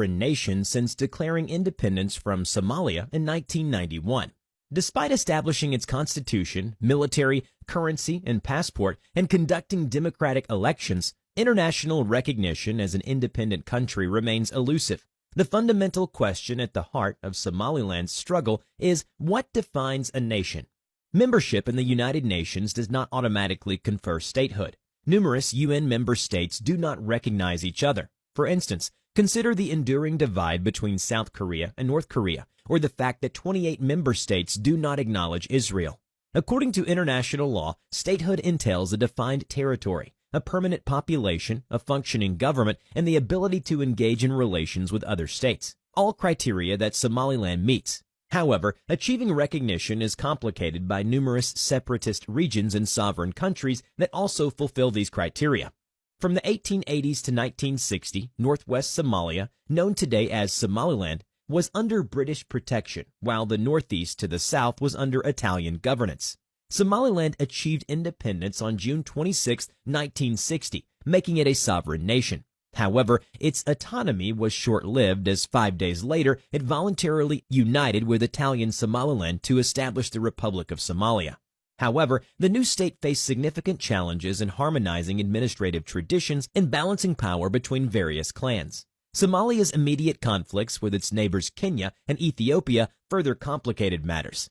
sovereign nation since declaring independence from Somalia in 1991. Despite establishing its constitution, military, currency, and passport, and conducting democratic elections, international recognition as an independent country remains elusive. The fundamental question at the heart of Somaliland's struggle is what defines a nation? Membership in the United Nations does not automatically confer statehood. Numerous UN member states do not recognize each other. For instance, consider the enduring divide between South Korea and North Korea, or the fact that 28 member states do not acknowledge Israel. According to international law, statehood entails a defined territory, a permanent population, a functioning government, and the ability to engage in relations with other states, all criteria that Somaliland meets. However, achieving recognition is complicated by numerous separatist regions and sovereign countries that also fulfill these criteria. From the 1880s to 1960, northwest Somalia, known today as Somaliland, was under British protection, while the northeast to the south was under Italian governance. Somaliland achieved independence on June 26, 1960, making it a sovereign nation. However, its autonomy was short-lived as 5 days later it voluntarily united with Italian Somaliland to establish the Republic of Somalia. However, the new state faced significant challenges in harmonizing administrative traditions and balancing power between various clans. Somalia's immediate conflicts with its neighbors Kenya and Ethiopia further complicated matters.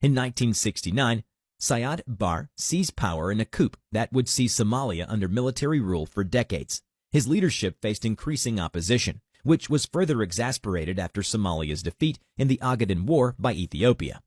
In 1969, Siad Barre seized power in a coup that would see Somalia under military rule for decades. His leadership faced increasing opposition, which was further exasperated after Somalia's defeat in the Ogaden War by Ethiopia.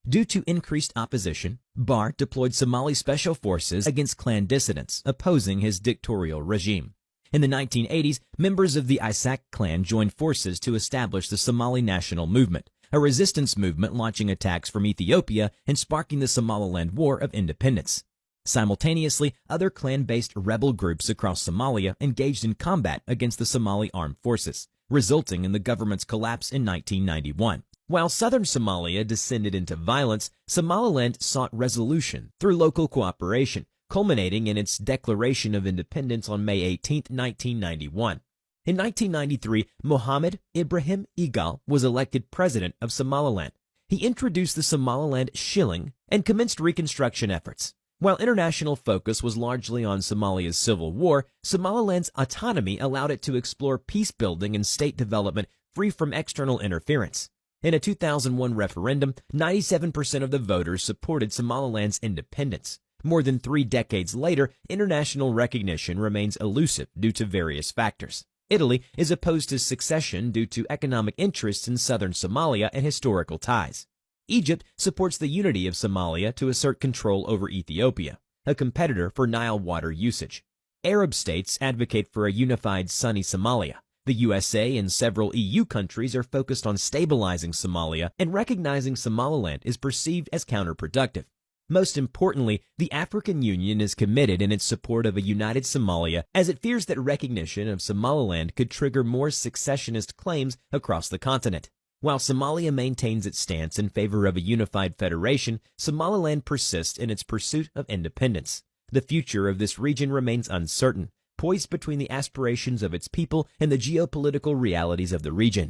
Due to increased opposition, Barre deployed Somali special forces against clan dissidents opposing his dictatorial regime. In the 1980s, members of the Isaaq clan joined forces to establish the Somali National Movement, a resistance movement launching attacks from Ethiopia and sparking the Somaliland War of Independence. Simultaneously, other clan-based rebel groups across Somalia engaged in combat against the Somali armed forces, resulting in the government's collapse in 1991. While southern Somalia descended into violence, Somaliland sought resolution through local cooperation, culminating in its declaration of independence on May 18, 1991. In 1993, Mohammed Ibrahim Igal was elected president of Somaliland. He introduced the Somaliland shilling and commenced reconstruction efforts. While international focus was largely on Somalia's civil war, Somaliland's autonomy allowed it to explore peace building and state development free from external interference. In a 2001 referendum, 97% of the voters supported Somaliland's independence. More than 3 decades later, international recognition remains elusive due to various factors. Italy is opposed to secession due to economic interests in southern Somalia and historical ties. Egypt supports the unity of Somalia to assert control over Ethiopia, a competitor for Nile water usage. Arab states advocate for a unified sunny Somalia. The USA and several EU countries are focused on stabilizing Somalia, and recognizing Somaliland is perceived as counterproductive. Most importantly, the African Union is committed in its support of a united Somalia, as it fears that recognition of Somaliland could trigger more secessionist claims across the continent. While Somalia maintains its stance in favor of a unified federation, Somaliland persists in its pursuit of independence. The future of this region remains uncertain, poised between the aspirations of its people and the geopolitical realities of the region.